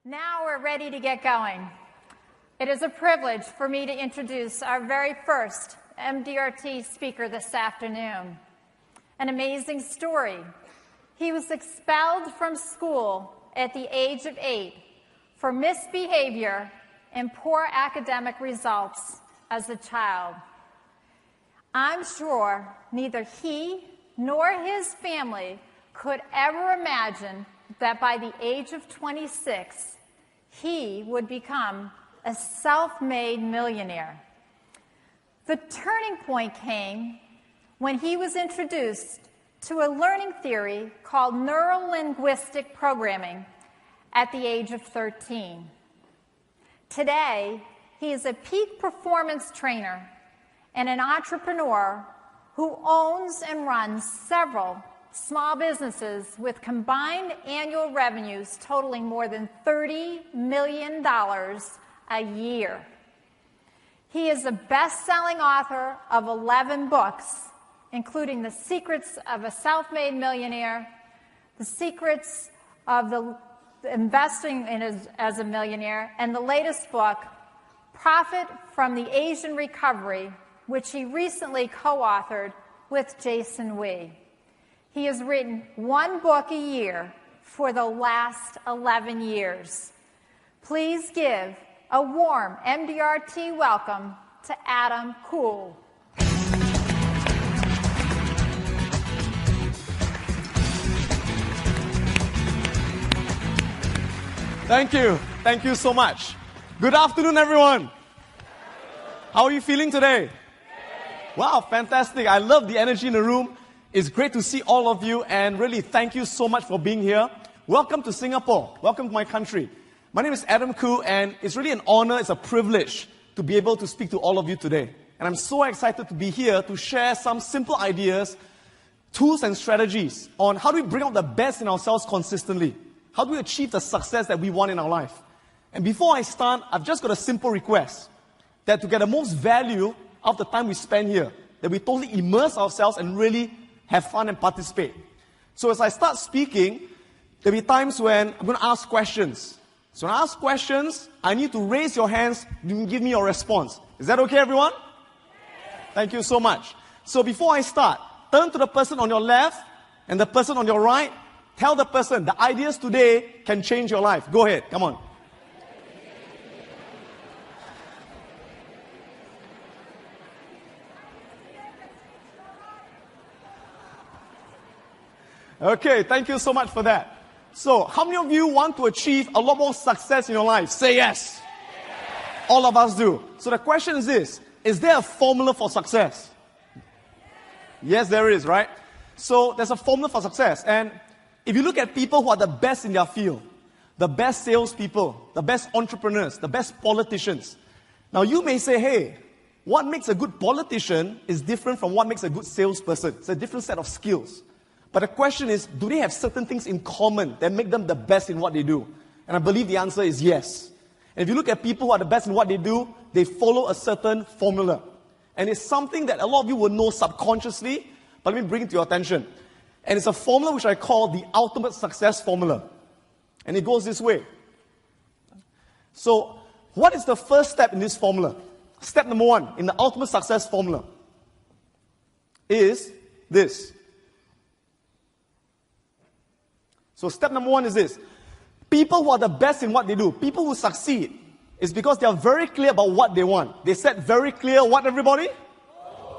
Now we're ready to get going. It is a privilege for me to introduce our very first MDRT speaker this afternoon. An amazing story. He was expelled from school at the age of 8 for misbehavior and poor academic results as a child. I'm sure neither he nor his family could ever imagine that by the age of 26, he would become a self-made millionaire. The turning point came when he was introduced to a learning theory called neuro-linguistic programming at the age of 13. Today, he is a peak performance trainer and an entrepreneur who owns and runs several small businesses with combined annual revenues totaling more than $30 million a year. He is a best-selling author of 11 books, including The Secrets of a Self-Made Millionaire, The Secrets of Investing as a Millionaire, and the latest book, Profit from the Asian Recovery, which he recently co-authored with Jason Wee. He has written one book a year for the last 11 years. Please give a warm MDRT welcome to Adam Khoo. Thank you. Thank you so much. Good afternoon, everyone. How are you feeling today? Wow, fantastic. I love the energy in the room. It's great to see all of you, and really thank you so much for being here. Welcome to Singapore. Welcome to my country. My name is Adam Khoo, and it's really an honor, it's a privilege to be able to speak to all of you today. And I'm so excited to be here to share some simple ideas, tools and strategies on how do we bring out the best in ourselves consistently. How do we achieve the success that we want in our life? And before I start, I've just got a simple request, that to get the most value out of the time we spend here, that we totally immerse ourselves and really have fun and participate. So as I start speaking, there'll be times when I'm going to ask questions. So when I ask questions, I need to raise your hands and give me your response. Is that okay, everyone? Thank you so much. So before I start, turn to the person on your left and the person on your right. Tell the person, the ideas today can change your life. Go ahead, come on. Okay, thank you so much for that. So, how many of you want to achieve a lot more success in your life? Say yes. All of us do. So the question is this, is there a formula for success? Yes, there is, right? So, there's a formula for success. And if you look at people who are the best in their field, the best salespeople, the best entrepreneurs, the best politicians, now you may say, hey, what makes a good politician is different from what makes a good salesperson. It's a different set of skills. But the question is, do they have certain things in common that make them the best in what they do? And I believe the answer is yes. And if you look at people who are the best in what they do, they follow a certain formula. And it's something that a lot of you will know subconsciously, but let me bring it to your attention. And it's a formula which I call the ultimate success formula. And it goes this way. So, what is the first step in this formula? Step number 1 in the ultimate success formula is this. So step number 1 is this. People who are the best in what they do, people who succeed, is because they are very clear about what they want. They set very clear what, everybody?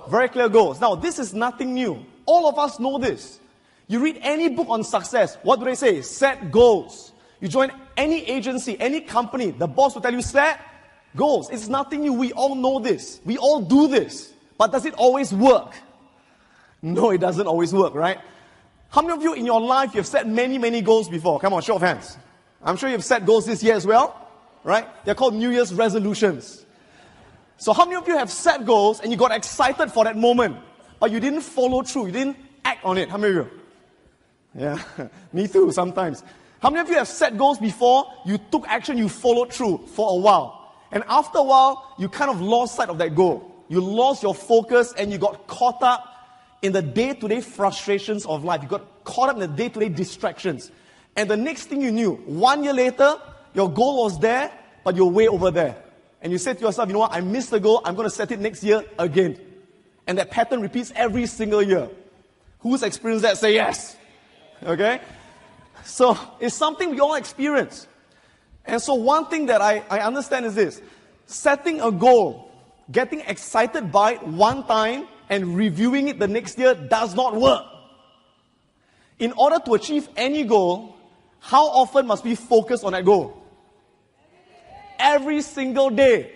Very clear goals. Now, this is nothing new. All of us know this. You read any book on success, what do they say? Set goals. You join any agency, any company, the boss will tell you, set goals. It's nothing new. We all know this. We all do this. But does it always work? No, it doesn't always work, right? How many of you in your life, you've set many, many goals before? Come on, show of hands. I'm sure you've set goals this year as well, right? They're called New Year's resolutions. So how many of you have set goals and you got excited for that moment, but you didn't follow through, you didn't act on it? How many of you? Yeah, me too sometimes. How many of you have set goals before, you took action, you followed through for a while, and after a while, you kind of lost sight of that goal. You lost your focus and you got caught up in the day-to-day frustrations of life. You got caught up in the day-to-day distractions. And the next thing you knew, 1 year later, your goal was there, but you're way over there. And you say to yourself, you know what, I missed the goal, I'm going to set it next year again. And that pattern repeats every single year. Who's experienced that? Say yes. Okay? So it's something we all experience. And so one thing that I understand is this. Setting a goal, getting excited by it one time and reviewing it the next year does not work. In order to achieve any goal, how often must we focus on that goal? Every single day.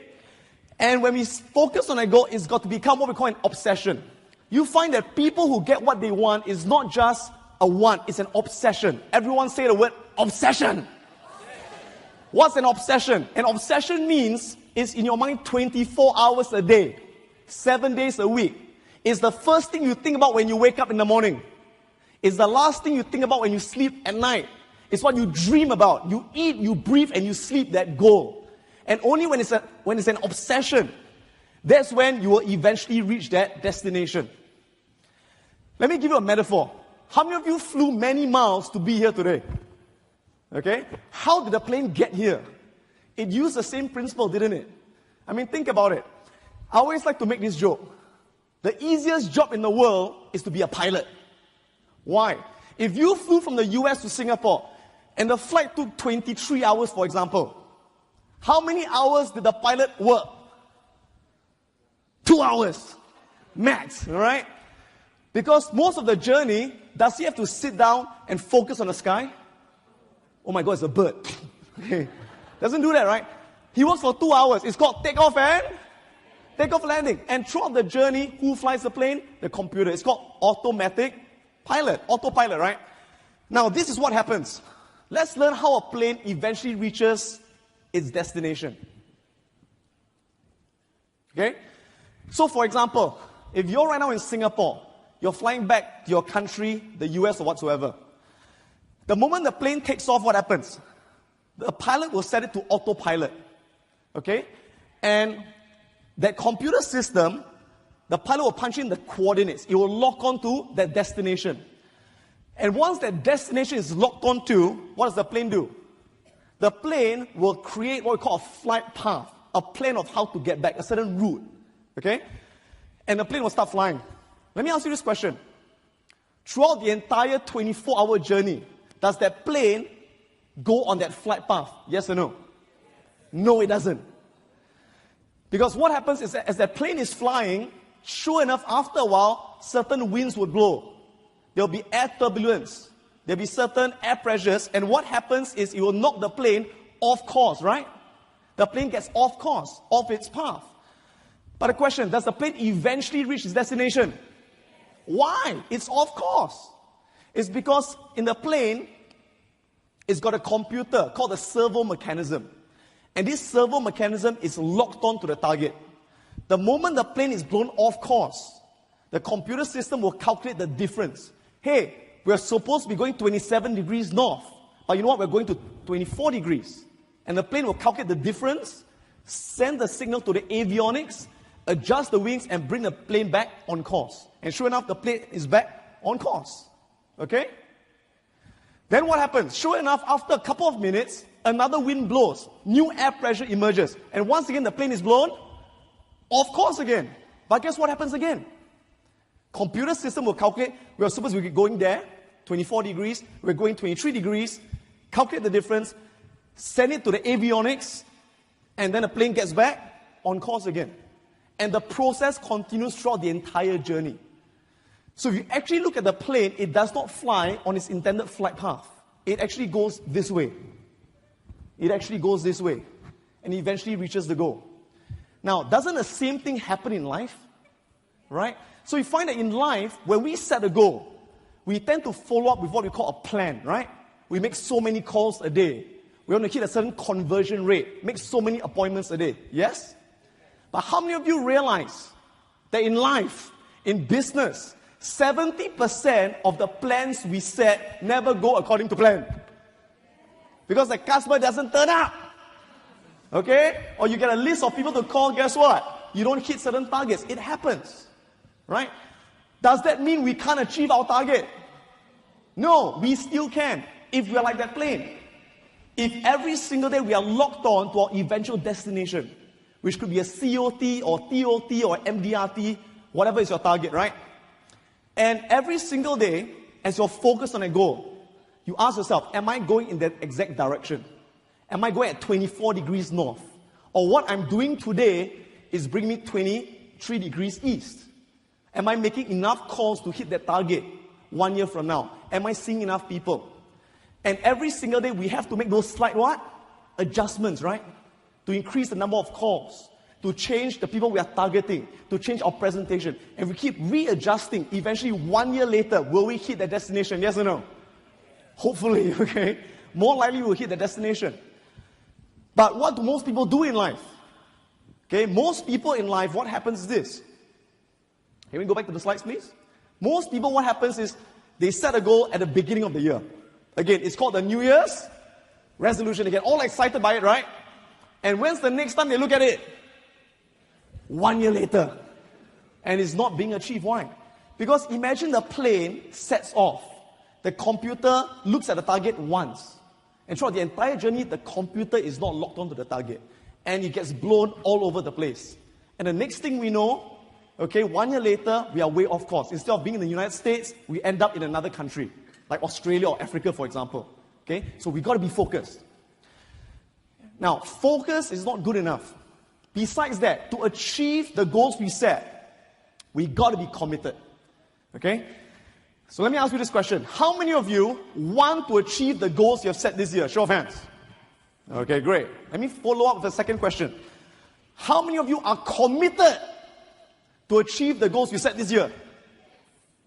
And when we focus on that goal, it's got to become what we call an obsession. You find that people who get what they want is not just a want, it's an obsession. Everyone say the word obsession. What's an obsession? An obsession means it's in your mind 24 hours a day, 7 days a week. It's the first thing you think about when you wake up in the morning. It's the last thing you think about when you sleep at night. It's what you dream about. You eat, you breathe, and you sleep that goal. And only when it's an obsession, that's when you will eventually reach that destination. Let me give you a metaphor. How many of you flew many miles to be here today? Okay? How did the plane get here? It used the same principle, didn't it? I mean, think about it. I always like to make this joke. The easiest job in the world is to be a pilot. Why? If you flew from the US to Singapore and the flight took 23 hours, for example, how many hours did the pilot work? 2 hours. Max, all right? Because most of the journey, does he have to sit down and focus on the sky? Oh my God, it's a bird. Okay. Doesn't do that, right? He works for 2 hours. It's called takeoff landing. And throughout the journey, who flies the plane? The computer. It's called autopilot, right? Now, this is what happens. Let's learn how a plane eventually reaches its destination. Okay? So, for example, if you're right now in Singapore, you're flying back to your country, the US or whatsoever. The moment the plane takes off, what happens? The pilot will set it to autopilot. Okay? And that computer system, the pilot will punch in the coordinates. It will lock onto that destination. And once that destination is locked onto, what does the plane do? The plane will create what we call a flight path, a plan of how to get back, a certain route. Okay? And the plane will start flying. Let me ask you this question. Throughout the entire 24-hour journey, does that plane go on that flight path? Yes or no? No, it doesn't. Because what happens is that as that plane is flying, sure enough, after a while, certain winds would blow. There'll be air turbulence. There'll be certain air pressures. And what happens is it will knock the plane off course, right? The plane gets off course, off its path. But the question, does the plane eventually reach its destination? Why? It's off course. It's because in the plane, it's got a computer called a servo mechanism. And this servo mechanism is locked on to the target. The moment the plane is blown off course, the computer system will calculate the difference. Hey, we're supposed to be going 27 degrees north, but you know what? We're going to 24 degrees. And the plane will calculate the difference, send the signal to the avionics, adjust the wings, and bring the plane back on course. And sure enough, the plane is back on course. Okay? Then what happens? Sure enough, after a couple of minutes, another wind blows. New air pressure emerges. And once again, the plane is blown off course again. But guess what happens again? Computer system will calculate, we're supposed to be going there, 24 degrees, we're going 23 degrees, calculate the difference, send it to the avionics, and then the plane gets back on course again. And the process continues throughout the entire journey. So if you actually look at the plane, it does not fly on its intended flight path. It actually goes this way. It actually goes this way. And eventually reaches the goal. Now, doesn't the same thing happen in life? Right? So you find that in life, when we set a goal, we tend to follow up with what we call a plan, right? We make so many calls a day. We want to hit a certain conversion rate. Make so many appointments a day. Yes? But how many of you realize that in life, in business, 70% of the plans we set never go according to plan? Because the customer doesn't turn up. Okay? Or you get a list of people to call, guess what? You don't hit certain targets. It happens. Right? Does that mean we can't achieve our target? No, we still can if we're like that plane. if every single day we are locked on to our eventual destination, which could be a COT or TOT or MDRT, whatever is your target, right? And every single day, as you're focused on a goal, you ask yourself, am I going in that exact direction? Am I going at 24 degrees north? Or what I'm doing today is bringing me 23 degrees east? Am I making enough calls to hit that target 1 year from now? Am I seeing enough people? And every single day we have to make those slight what? Adjustments, right? To increase the number of calls, to change the people we are targeting, to change our presentation. And we keep readjusting. Eventually, 1 year later, will we hit the destination? Yes or no? Hopefully, okay? More likely we'll hit the destination. But what do most people do in life? Okay, most people in life, what happens is this. Can we go back to the slides, please? Most people, what happens is they set a goal at the beginning of the year. Again, it's called the New Year's resolution. They get all excited by it, right? And when's the next time they look at it? 1 year later. And it's not being achieved. Why? Because imagine the plane sets off. The computer looks at the target once. And throughout the entire journey, the computer is not locked onto the target. And it gets blown all over the place. And the next thing we know, okay, 1 year later, we are way off course. Instead of being in the United States, we end up in another country, like Australia or Africa, for example. Okay, so we got to be focused. Now, focus is not good enough. Besides that, to achieve the goals we set, we got to be committed. Okay? So let me ask you this question. How many of you want to achieve the goals you have set this year? Show of hands. Okay, great. Let me follow up with the second question. How many of you are committed to achieve the goals you set this year?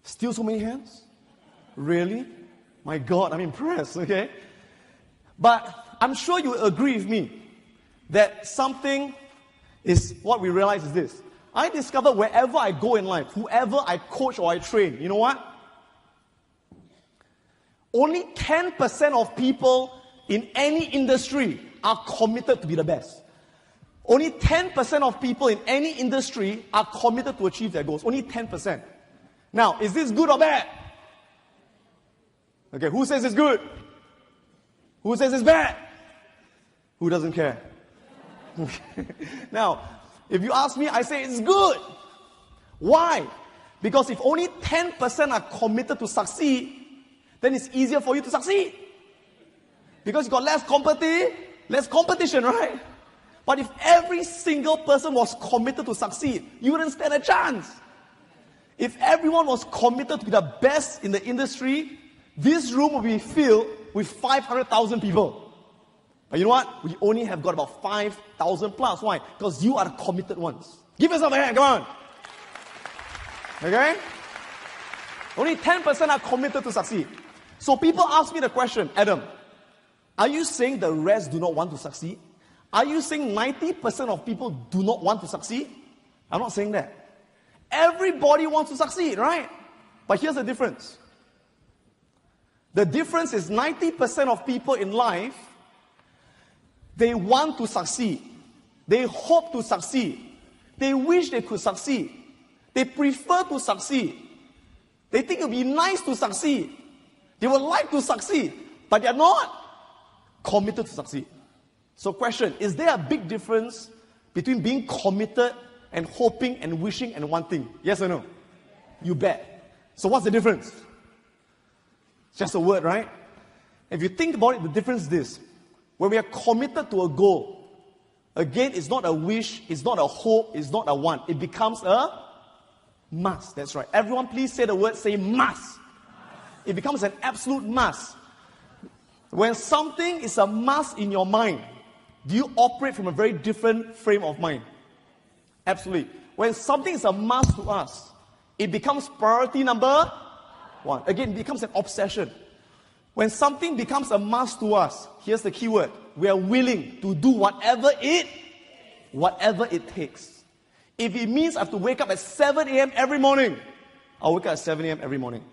Still so many hands? Really? My God, I'm impressed, okay? But I'm sure you agree with me that something is what we realize is this. I discovered wherever I go in life, whoever I coach or I train, you know what? Only 10% of people in any industry are committed to be the best. Only 10% of people in any industry are committed to achieve their goals. Only 10%. Now, is this good or bad? Okay, who says it's good? Who says it's bad? Who doesn't care? Now, if you ask me, I say it's good. Why? Because if only 10% are committed to succeed, then it's easier for you to succeed. Because you got less competition, right? But if every single person was committed to succeed, you wouldn't stand a chance. If everyone was committed to be the best in the industry, this room would be filled with 500,000 people. But you know what? We only have got about 5,000 plus. Why? Because you are the committed ones. Give yourself a hand, come on. Okay? Only 10% are committed to succeed. So people ask me the question, Adam, are you saying the rest do not want to succeed? Are you saying 90% of people do not want to succeed? I'm not saying that. Everybody wants to succeed, right? But here's the difference. The difference is 90% of people in life, they want to succeed. They hope to succeed. They wish they could succeed. They prefer to succeed. They think it would be nice to succeed. They would like to succeed, but they are not committed to succeed. So question, is there a big difference between being committed and hoping and wishing and wanting? Yes or no? You bet. So what's the difference? It's just a word, right? If you think about it, the difference is this. When we are committed to a goal, again, it's not a wish, it's not a hope, it's not a want. It becomes a must. That's right. Everyone please say the word, say must. It becomes an absolute must. When something is a must in your mind, do you operate from a very different frame of mind? Absolutely. When something is a must to us, it becomes priority number one. Again, it becomes an obsession. When something becomes a must to us, here's the key word. We are willing to do whatever it takes. If it means I have to wake up at 7 a.m. every morning, I'll wake up at 7 a.m. every morning.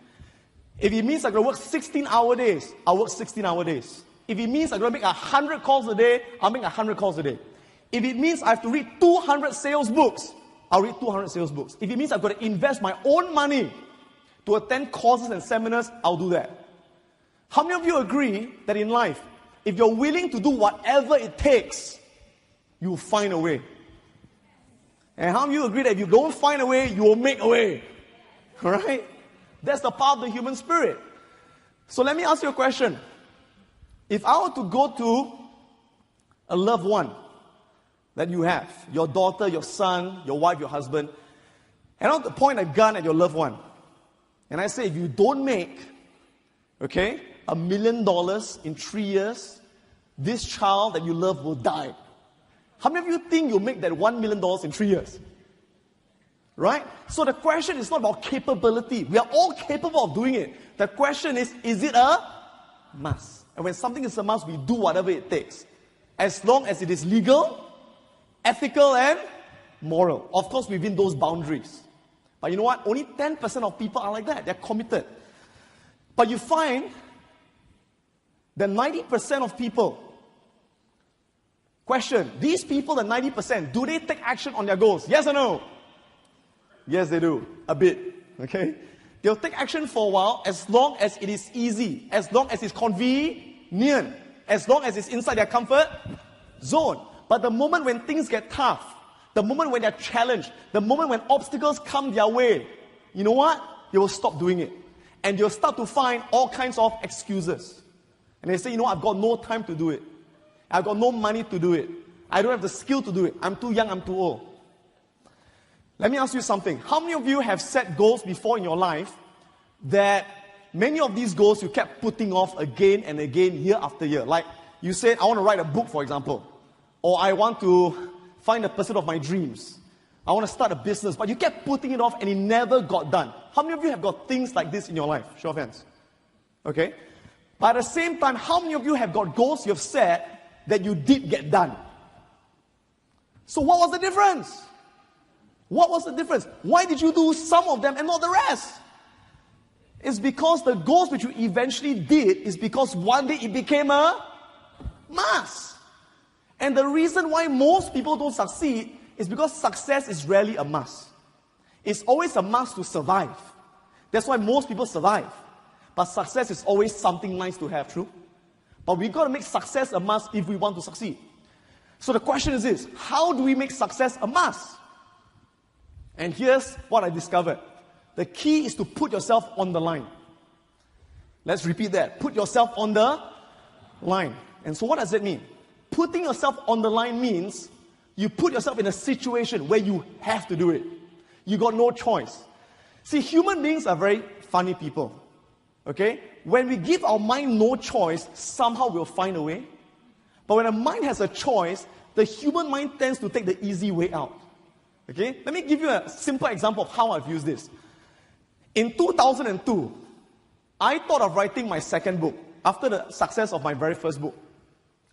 If it means I'm going to work 16-hour days, I'll work 16-hour days. If it means I'm going to make 100 calls a day, I'll make 100 calls a day. If it means I have to read 200 sales books, I'll read 200 sales books. If it means I've got to invest my own money to attend courses and seminars, I'll do that. How many of you agree that in life, if you're willing to do whatever it takes, you'll find a way. And how do you agree that if you don't find a way, you will make a way? Alright? That's the power of the human spirit. So let me ask you a question. If I were to go to a loved one that you have, your daughter, your son, your wife, your husband, and I want to point a gun at your loved one, and I say, if you don't make, okay, $1 million in 3 years, this child that you love will die. How many of you think you'll make that $1 million in 3 years? Right? So the question is not about capability. We are all capable of doing it. The question is it a must? And when something is a must, we do whatever it takes. As long as it is legal, ethical, and moral. Of course, within those boundaries. But you know what? Only 10% of people are like that. They're committed. But you find that 90% of people, question, these people, the 90%, do they take action on their goals? Yes or no? Yes, they do. A bit. Okay? They'll take action for a while as long as it is easy, as long as it's convenient, as long as it's inside their comfort zone. But the moment when things get tough, the moment when they're challenged, the moment when obstacles come their way, you know what? They will stop doing it. And you'll start to find all kinds of excuses. And they say, you know, I've got no time to do it. I've got no money to do it. I don't have the skill to do it. I'm too young, I'm too old. Let me ask you something. How many of you have set goals before in your life that many of these goals you kept putting off again and again, year after year? Like you said, I want to write a book, for example. Or I want to find the pursuit of my dreams. I want to start a business. But you kept putting it off and it never got done. How many of you have got things like this in your life? Show of hands. Okay? But at the same time, how many of you have got goals you have set that you did get done? So what was the difference? What was the difference? Why did you do some of them and not the rest? It's because the goals which you eventually did is because one day it became a must. And the reason why most people don't succeed is because success is rarely a must. It's always a must to survive. That's why most people survive. But success is always something nice to have, true? But we've got to make success a must if we want to succeed. So the question is this: how do we make success a must? And here's what I discovered. The key is to put yourself on the line. Let's repeat that. Put yourself on the line. And so what does that mean? Putting yourself on the line means you put yourself in a situation where you have to do it. You got no choice. See, human beings are very funny people. Okay? When we give our mind no choice, somehow we'll find a way. But when a mind has a choice, the human mind tends to take the easy way out. Okay? Let me give you a simple example of how I've used this. In 2002, I thought of writing my second book after the success of my very first book.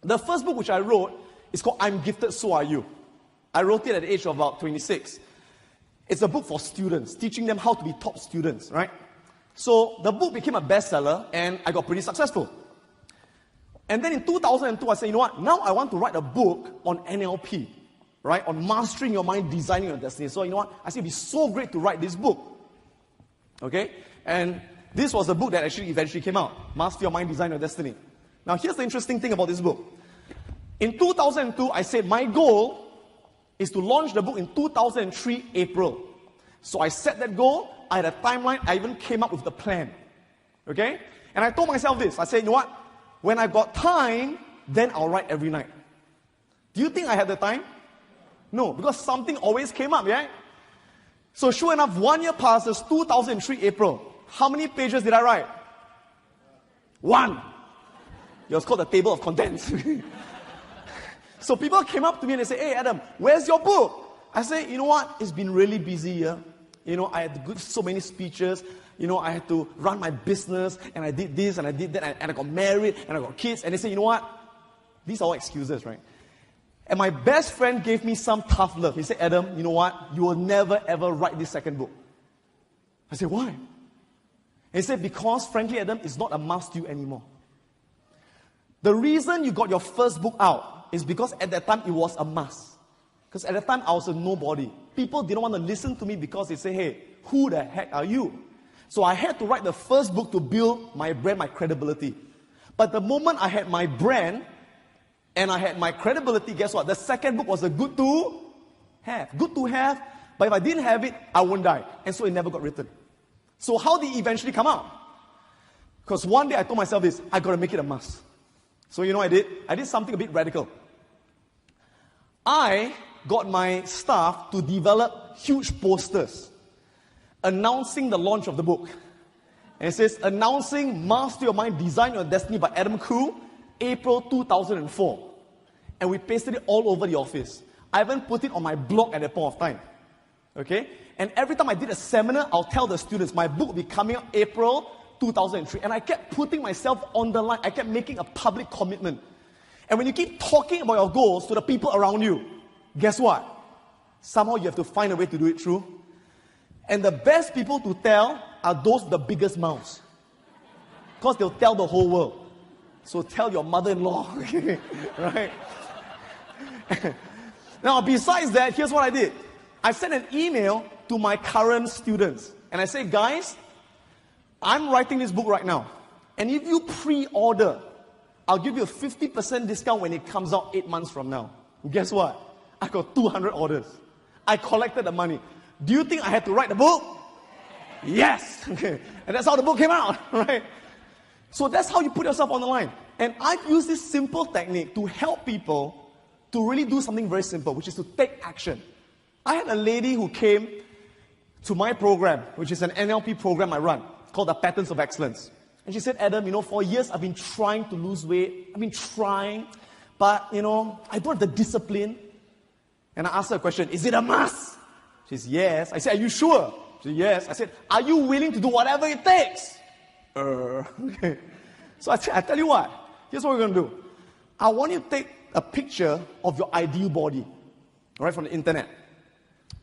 The first book which I wrote is called I'm Gifted, So Are You. I wrote it at the age of about 26. It's a book for students, teaching them how to be top students, right? So the book became a bestseller and I got pretty successful. And then in 2002, I said, you know what? Now I want to write a book on NLP, right? On mastering your mind, designing your destiny. So you know what? I said, it'd be so great to write this book. Okay? And this was a book that actually eventually came out. Master Your Mind, Design Your Destiny. Now here's the interesting thing about this book. In 2002, I said my goal is to launch the book in 2003, April. So I set that goal. I had a timeline. I even came up with the plan. Okay? And I told myself this. I said, you know what? When I've got time, then I'll write every night. Do you think I had the time? No, because something always came up, yeah? So sure enough, 1 year passes, 2003 April. How many pages did I write? 1. It was called the table of contents. So people came up to me and they said, hey Adam, where's your book? I said, you know what? It's been really busy here. You know, I had to give so many speeches. You know, I had to run my business, and I did this, and I did that, and I got married, and I got kids. And they said, you know what? These are all excuses, right? And my best friend gave me some tough love. He said, Adam, you know what? You will never, ever write this second book. I said, why? And he said, because frankly, Adam, it's not a must to you anymore. The reason you got your first book out is because at that time, it was a must. Because at that time, I was a nobody. People didn't want to listen to me because they say, hey, who the heck are you? So I had to write the first book to build my brand, my credibility. But the moment I had my brand and I had my credibility, guess what? The second book was a good to have. Good to have, but if I didn't have it, I wouldn't die. And so it never got written. So how did it eventually come out? Because one day I told myself this, I got to make it a must. So you know what I did? I did something a bit radical. I got my staff to develop huge posters announcing the launch of the book. And it says, announcing Master Your Mind, Design Your Destiny by Adam Khoo, April 2004. And we pasted it all over the office. I even put it on my blog at that point of time. Okay? And every time I did a seminar, I'll tell the students, my book will be coming out April 2003. And I kept putting myself on the line. I kept making a public commitment. And when you keep talking about your goals to the people around you, guess what? Somehow you have to find a way to do it through. And the best people to tell are those with the biggest mouths. Because they'll tell the whole world. So tell your mother-in-law. Right? Now, besides that, here's what I did. I sent an email to my current students. And I say, guys, I'm writing this book right now. And if you pre-order, I'll give you a 50% discount when it comes out 8 months from now. And guess what? I got 200 orders. I collected the money. Do you think I had to write the book? Yes. Okay. And that's how the book came out, right? So that's how you put yourself on the line. And I've used this simple technique to help people to really do something very simple, which is to take action. I had a lady who came to my program, which is an NLP program I run, called the Patterns of Excellence. And she said, Adam, for years I've been trying to lose weight. I've been trying, but, I don't have the discipline. And I asked her a question, is it a must? She says, yes. I said, are you sure? She said, yes. I said, are you willing to do whatever it takes? Okay. So I tell you what, here's what we're going to do. I want you to take a picture of your ideal body, right, from the internet.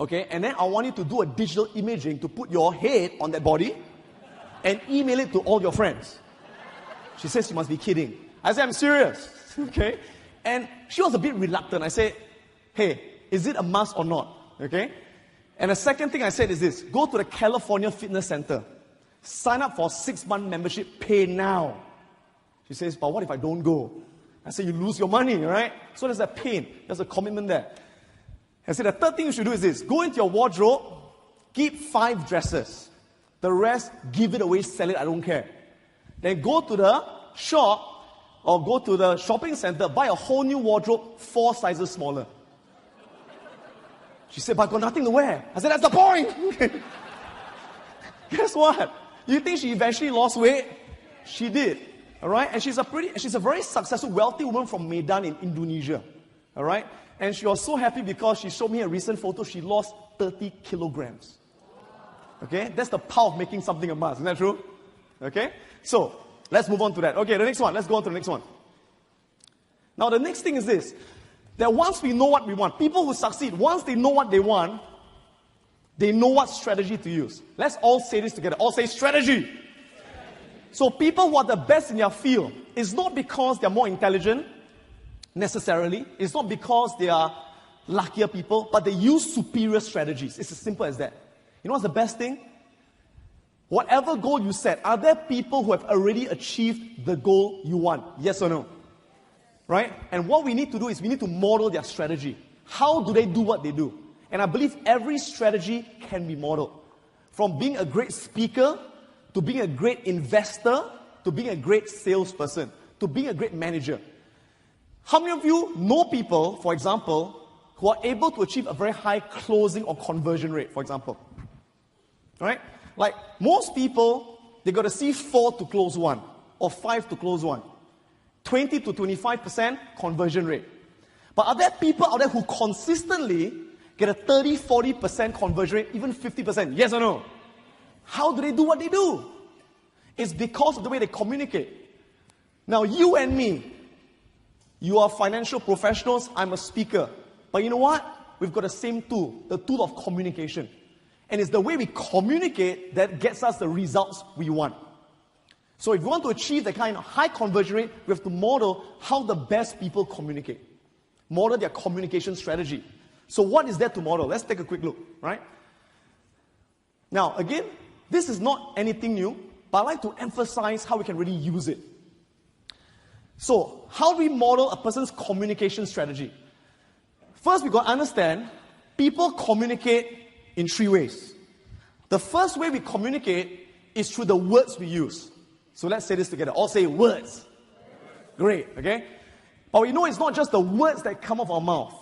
Okay, and then I want you to do a digital imaging to put your head on that body and email it to all your friends. She says, you must be kidding. I said, I'm serious. Okay, and she was a bit reluctant. I said, hey, is it a must or not? Okay, and the second thing I said is this, go to the California Fitness Center, sign up for a 6-month membership, pay now. She says, but what if I don't go? I said, you lose your money, right? So there's a pain, there's a commitment there. I said, the third thing you should do is this, go into your wardrobe, keep 5 dresses. The rest, give it away, sell it, I don't care. Then go to the shop or go to the shopping center, buy a whole new wardrobe, 4 sizes smaller. She said, but I've got nothing to wear. I said, that's the point. Guess what? You think she eventually lost weight? She did. All right? And she's a very successful, wealthy woman from Medan in Indonesia. All right? And she was so happy because she showed me a recent photo. She lost 30 kilograms. Okay? That's the power of making something a must. Isn't that true? Okay? So, let's move on to that. Okay, the next one. Let's go on to the next one. Now, the next thing is this. That once we know what we want, people who succeed, once they know what they want, they know what strategy to use. Let's all say this together. All say strategy. So people who are the best in their field, it's not because they're more intelligent, necessarily. It's not because they are luckier people, but they use superior strategies. It's as simple as that. You know what's the best thing? Whatever goal you set, are there people who have already achieved the goal you want? Yes or no? Right? And what we need to do is we need to model their strategy. How do they do what they do? And I believe every strategy can be modeled. From being a great speaker, to being a great investor, to being a great salesperson, to being a great manager. How many of you know people, for example, who are able to achieve a very high closing or conversion rate, for example? Right? Like most people, they got to see 4 to close 1, or 5 to close 1. 20 to 25% conversion rate. But are there people out there who consistently get a 30, 40% conversion rate, even 50%? Yes or no? How do they do what they do? It's because of the way they communicate. Now, you and me, you are financial professionals, I'm a speaker. But you know what? We've got the same tool, the tool of communication. And it's the way we communicate that gets us the results we want. So if we want to achieve the kind of high conversion rate, we have to model how the best people communicate. Model their communication strategy. So what is there to model? Let's take a quick look, right? Now, again, this is not anything new, but I like to emphasize how we can really use it. So, how do we model a person's communication strategy? First, we've got to understand people communicate in 3 ways. The first way we communicate is through the words we use. So let's say this together. All say words. Great, okay? But we know it's not just the words that come off our mouth.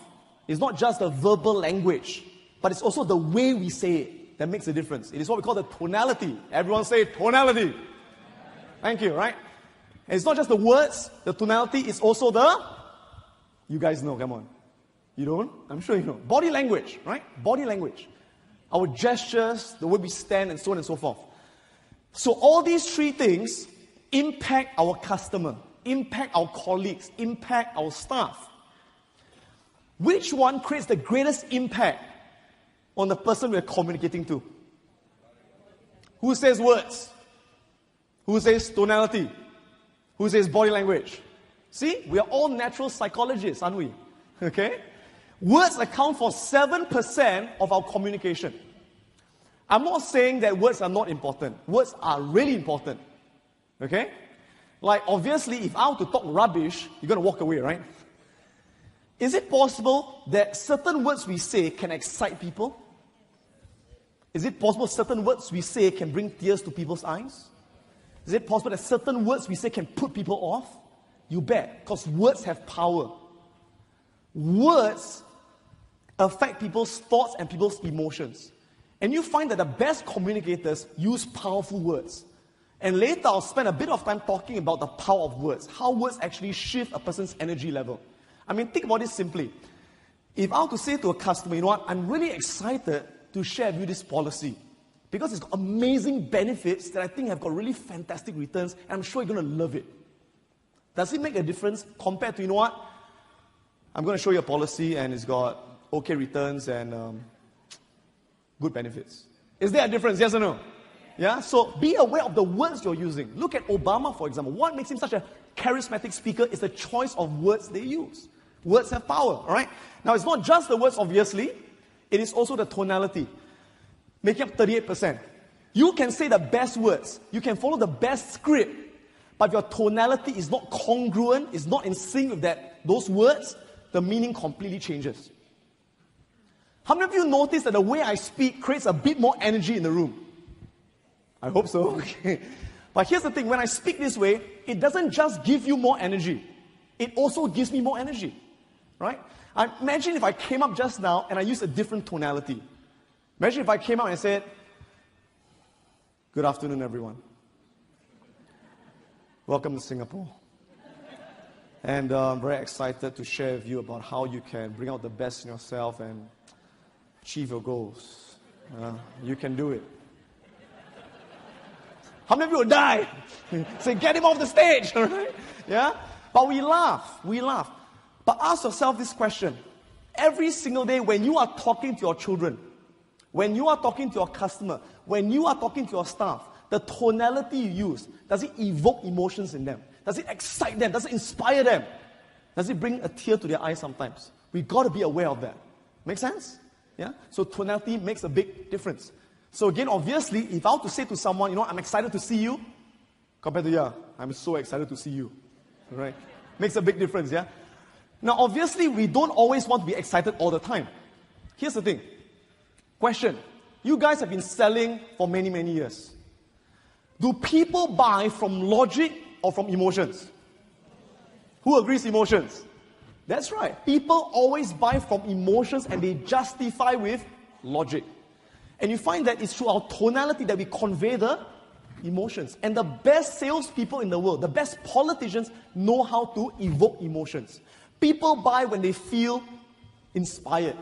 It's not just the verbal language. But it's also the way we say it that makes a difference. It is what we call the tonality. Everyone say tonality. Thank you, right? And it's not just the words. The tonality is also the... You guys know, come on. You don't? I'm sure you know. Body language, right? Body language. Our gestures, the way we stand, and so on and so forth. So all these 3 things impact our customer, impact our colleagues, impact our staff. Which one creates the greatest impact on the person we're communicating to? Who says words? Who says tonality? Who says body language? See, we are all natural psychologists, aren't we? Okay? Words account for 7% of our communication. I'm not saying that words are not important. Words are really important. Okay? Like, obviously, if I were to talk rubbish, you're going to walk away, right? Is it possible that certain words we say can excite people? Is it possible certain words we say can bring tears to people's eyes? Is it possible that certain words we say can put people off? You bet, because words have power. Words affect people's thoughts and people's emotions. And you find that the best communicators use powerful words. And later I'll spend a bit of time talking about the power of words, how words actually shift a person's energy level. I mean, think about it simply. If I were to say to a customer, you know what, I'm really excited to share with you this policy because it's got amazing benefits that I think have got really fantastic returns, and I'm sure you're going to love it. Does it make a difference compared to, you know what, I'm going to show you a policy and it's got okay returns and good benefits? Is there a difference, yes or no? Yeah, so be aware of the words you're using. Look at Obama, for example. What makes him such a charismatic speaker is the choice of words they use. Words have power, all right? Now, it's not just the words, obviously. It is also the tonality, making up 38%. You can say the best words. You can follow the best script. But if your tonality is not congruent, is not in sync with those words, the meaning completely changes. How many of you notice that the way I speak creates a bit more energy in the room? I hope so. Okay. But here's the thing. When I speak this way, it doesn't just give you more energy. It also gives me more energy. Right? Imagine if I came up just now and I used a different tonality. Imagine if I came out and said, "Good afternoon, everyone. Welcome to Singapore. And I'm very excited to share with you about how you can bring out the best in yourself and achieve your goals. You can do it." How many of you will die? Say, get him off the stage. Right? Yeah? But we laugh. We laugh. But ask yourself this question. Every single day when you are talking to your children, when you are talking to your customer, when you are talking to your staff, the tonality you use, does it evoke emotions in them? Does it excite them? Does it inspire them? Does it bring a tear to their eye sometimes? We've got to be aware of that. Make sense? Yeah? So tonality makes a big difference. So again, obviously, if I were to say to someone, you know, I'm excited to see you, compared to, yeah, I'm so excited to see you. Right? Makes a big difference, yeah? Now, obviously, we don't always want to be excited all the time. Here's the thing. Question. You guys have been selling for many, many years. Do people buy from logic or from emotions? Who agrees emotions? That's right. People always buy from emotions and they justify with logic. And you find that it's through our tonality that we convey the emotions. And the best salespeople in the world, the best politicians know how to evoke emotions. People buy when they feel inspired,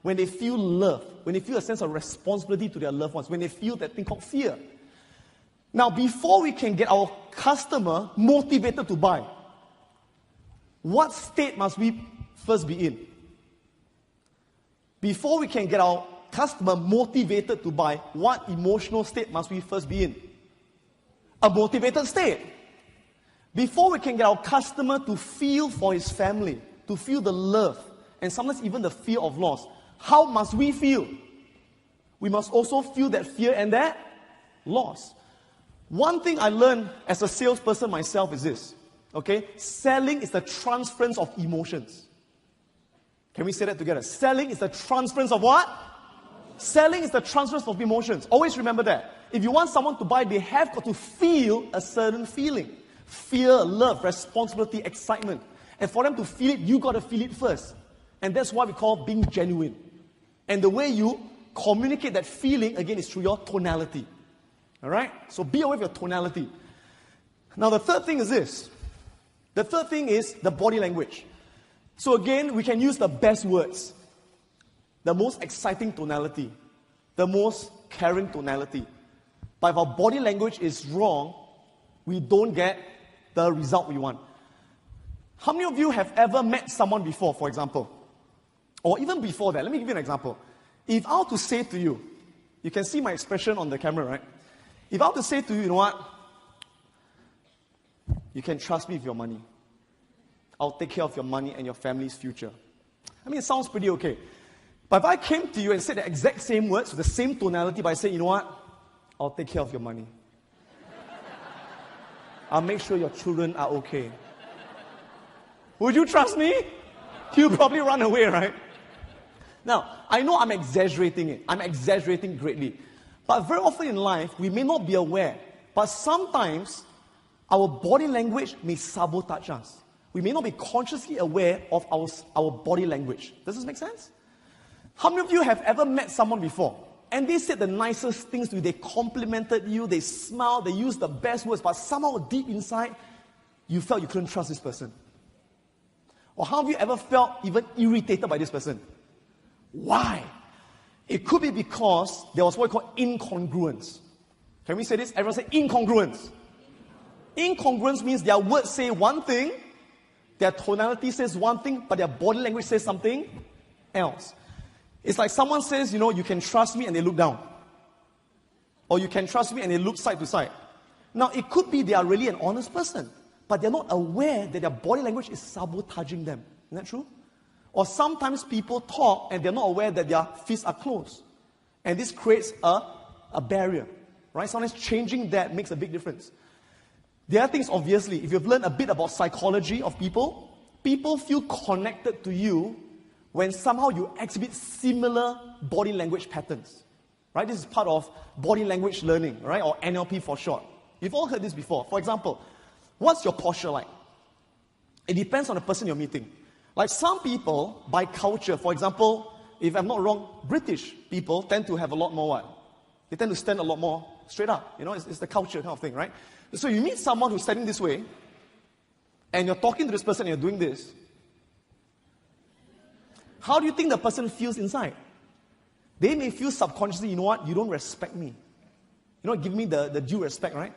when they feel love, when they feel a sense of responsibility to their loved ones, when they feel that thing called fear. Now, before we can get our customer motivated to buy, what state must we first be in? Before we can get our customer motivated to buy, what emotional state must we first be in? A motivated state. Before we can get our customer to feel for his family, to feel the love, and sometimes even the fear of loss, how must we feel? We must also feel that fear and that loss. One thing I learned as a salesperson myself is this. Okay? Selling is the transference of emotions. Can we say that together? Selling is the transference of what? Selling is the transference of emotions. Always remember that. If you want someone to buy, they have got to feel a certain feeling. Fear, love, responsibility, excitement. And for them to feel it, you got to feel it first. And that's what we call being genuine. And the way you communicate that feeling, again, is through your tonality. All right? So be aware of your tonality. Now, the third thing is this. The third thing is the body language. So again, we can use the best words. The most exciting tonality. The most caring tonality. But if our body language is wrong, we don't get the result we want. How many of you have ever met someone before, for example? Or even before that, let me give you an example. If I were to say to you, you can see my expression on the camera, right? If I were to say to you, you know what? You can trust me with your money. I'll take care of your money and your family's future. I mean, it sounds pretty okay. But if I came to you and said the exact same words with the same tonality, but I said, you know what? I'll take care of your money. I'll make sure your children are okay. Would you trust me? You'd probably run away, right? Now, I know I'm exaggerating it. I'm exaggerating greatly. But very often in life, we may not be aware. But sometimes, our body language may sabotage us. We may not be consciously aware of our body language. Does this make sense? How many of you have ever met someone before? And they said the nicest things to you. They complimented you. They smiled. They used the best words. But somehow deep inside, you felt you couldn't trust this person. Or how have you ever felt even irritated by this person? Why? It could be because there was what we call incongruence. Can we say this? Everyone say incongruence. Incongruence means their words say one thing, their tonality says one thing, but their body language says something else. It's like someone says, you know, you can trust me, and they look down. Or you can trust me, and they look side to side. Now, it could be they are really an honest person, but they're not aware that their body language is sabotaging them. Isn't that true? Or sometimes people talk and they're not aware that their fists are closed. And this creates a barrier. Right? Sometimes changing that makes a big difference. The other thing is, obviously, if you've learned a bit about psychology of people, people feel connected to you when somehow you exhibit similar body language patterns. Right? This is part of body language learning, right? Or NLP for short. You've all heard this before. For example, what's your posture like? It depends on the person you're meeting. Like some people, by culture, for example, if I'm not wrong, British people tend to have a lot more what? They tend to stand a lot more straight up. You know, it's the culture kind of thing, right? So you meet someone who's standing this way, and you're talking to this person and you're doing this. How do you think the person feels inside? They may feel subconsciously, you know what? You don't respect me. You don't give me the due respect, right?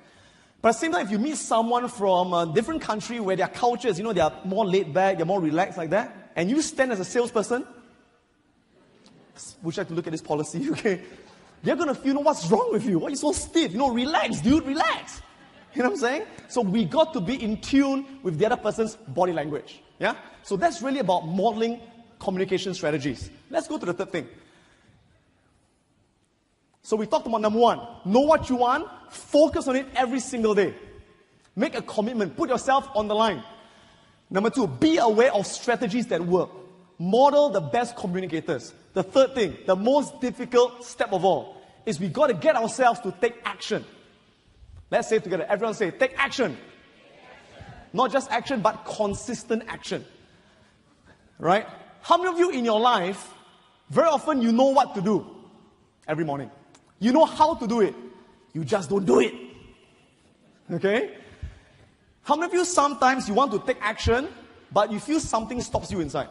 But at the same time, if you meet someone from a different country where their culture is, you know, they are more laid back, they're more relaxed like that, and you stand as a salesperson, would you like to look at this policy? Okay. They're going to feel, you know, what's wrong with you? Why are you so stiff? You know, relax, dude, relax. You know what I'm saying? So we got to be in tune with the other person's body language. Yeah? So that's really about modeling communication strategies. Let's go to the third thing. So we talked about number one, know what you want, focus on it every single day. Make a commitment, put yourself on the line. Number two, be aware of strategies that work. Model the best communicators. The third thing, the most difficult step of all, is we got to get ourselves to take action. Let's say it together. Everyone say, take action. Not just action, but consistent action. Right? How many of you in your life, very often you know what to do every morning? You know how to do it. You just don't do it. Okay? How many of you sometimes you want to take action, but you feel something stops you inside?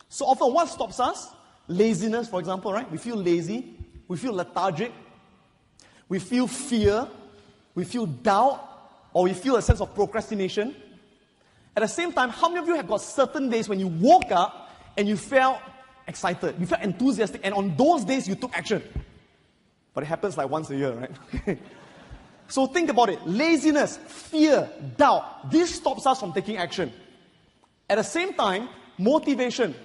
So often what stops us? Laziness, for example, right? We feel lazy. We feel lethargic. We feel fear. We feel doubt. Or we feel a sense of procrastination. At the same time, how many of you have got certain days when you woke up and you felt excited, you felt enthusiastic, and on those days you took action? But it happens like once a year, right? So think about it. Laziness, fear, doubt. This stops us from taking action. At the same time, motivation,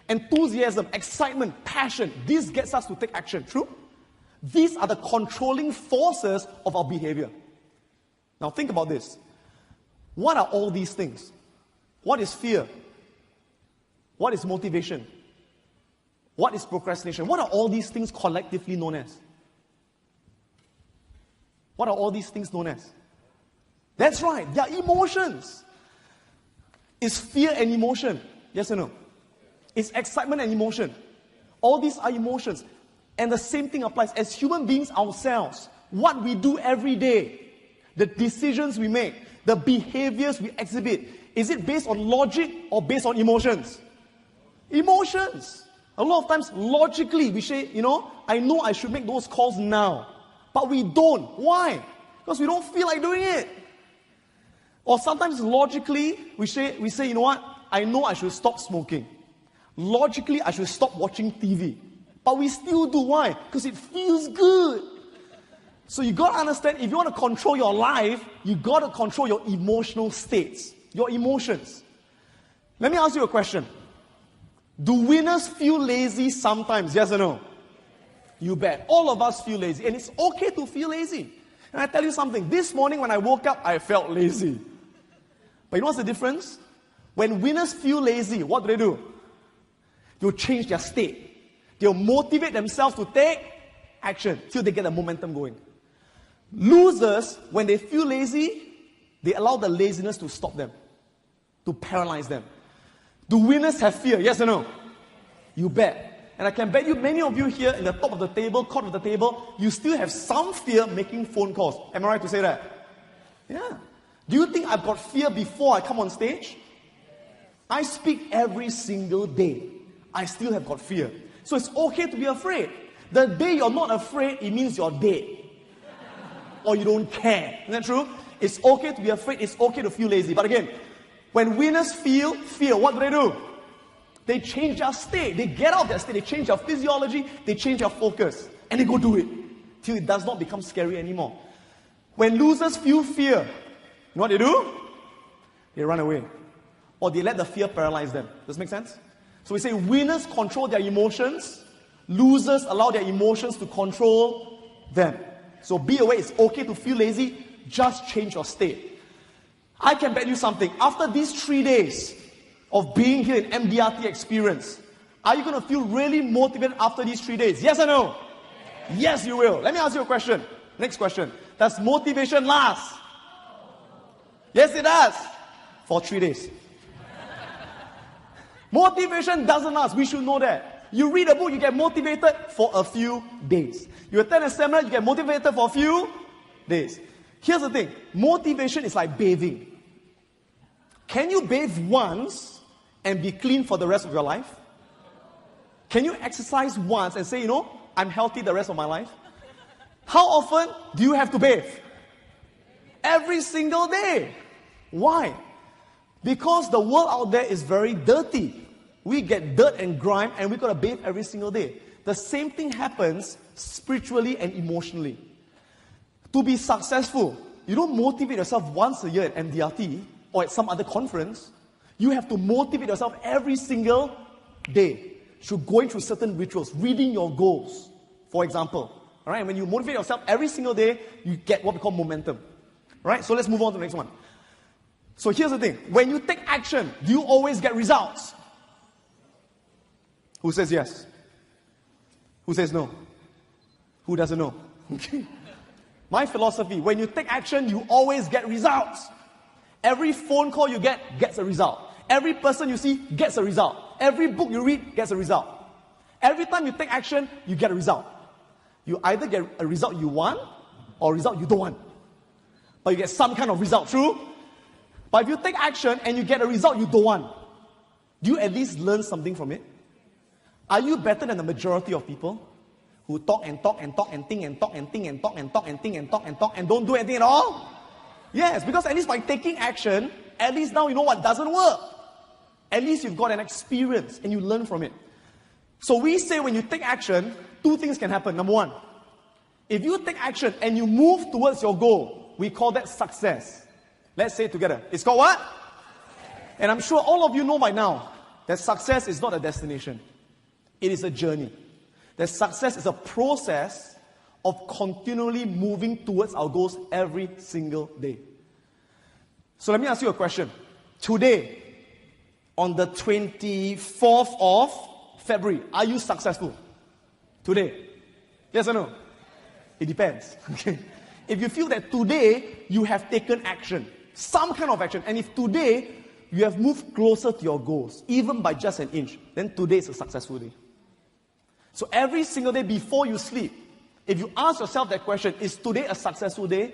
enthusiasm, excitement, passion. This gets us to take action. True? These are the controlling forces of our behavior. Now think about this. What are all these things? What is fear? What is motivation? What is procrastination? What are all these things collectively known as? What are all these things known as? That's right, they are emotions. Is fear an emotion? Yes or no? Is excitement an emotion? All these are emotions. And the same thing applies. As human beings ourselves, what we do every day, the decisions we make, the behaviors we exhibit, is it based on logic or based on emotions? Emotions. A lot of times, logically, we say, I know I should make those calls now. But we don't. Why? Because we don't feel like doing it. Or sometimes, logically, we say, you know what? I know I should stop smoking. Logically, I should stop watching TV. But we still do. Why? Because it feels good. So you got to understand, if you want to control your life, you got to control your emotional states, your emotions. Let me ask you a question. Do winners feel lazy sometimes? Yes or no? You bet. All of us feel lazy. And it's okay to feel lazy. And I tell you something. This morning when I woke up, I felt lazy. But you know what's the difference? When winners feel lazy, what do? They'll change their state. They'll motivate themselves to take action till they get the momentum going. Losers, when they feel lazy, they allow the laziness to stop them, to paralyze them. Do winners have fear? Yes or no? You bet. And I can bet you many of you here in the top of the table, corner of the table, you still have some fear making phone calls. Am I right to say that? Yeah. Do you think I've got fear before I come on stage? I speak every single day. I still have got fear. So it's okay to be afraid. The day you're not afraid, it means you're dead. Or you don't care. Isn't that true? It's okay to be afraid. It's okay to feel lazy. But again, when winners feel fear, what do? They change their state. They get out of their state. They change their physiology. They change their focus. And they go do it. Till it does not become scary anymore. When losers feel fear, you know what they do? They run away. Or they let the fear paralyze them. Does this make sense? So we say winners control their emotions. Losers allow their emotions to control them. So be aware, it's okay to feel lazy. Just change your state. I can bet you something. After these 3 days of being here in MDRT experience, are you going to feel really motivated after these 3 days? Yes or no? Yes, you will. Let me ask you a question. Next question. Does motivation last? Yes, it does. For 3 days. Motivation doesn't last. We should know that. You read a book, you get motivated for a few days. You attend a seminar, you get motivated for a few days. Here's the thing. Motivation is like bathing. Can you bathe once and be clean for the rest of your life? Can you exercise once and say, I'm healthy the rest of my life? How often do you have to bathe? Every single day. Why? Because the world out there is very dirty. We get dirt and grime and we got to bathe every single day. The same thing happens spiritually and emotionally. To be successful, you don't motivate yourself once a year at MDRT or at some other conference. You have to motivate yourself every single day through going through certain rituals, reading your goals, for example. All right, and when you motivate yourself every single day, you get what we call momentum. All right, so let's move on to the next one. So here's the thing. When you take action, do you always get results? Who says yes? Who says no? Who doesn't know? Okay. My philosophy, when you take action, you always get results. Every phone call you get gets a result. Every person you see gets a result. Every book you read gets a result. Every time you take action, you get a result. You either get a result you want or a result you don't want. But you get some kind of result, true? But if you take action and you get a result you don't want, do you at least learn something from it? Are you better than the majority of people who talk and talk and talk and think and talk and think and talk and talk and think and talk and talk and don't do anything at all? Yes, because at least by taking action, at least now you know what doesn't work. At least you've got an experience and you learn from it. So we say when you take action, 2 things can happen. Number 1, if you take action and you move towards your goal, we call that success. Let's say it together. It's called what? And I'm sure all of you know by now that success is not a destination. It is a journey. That success is a process of continually moving towards our goals every single day. So let me ask you a question. Today, on the 24th of February, are you successful? Today? Yes or no? It depends. Okay. If you feel that today you have taken action, some kind of action, and if today you have moved closer to your goals, even by just an inch, then today is a successful day. So every single day before you sleep, if you ask yourself that question, is today a successful day?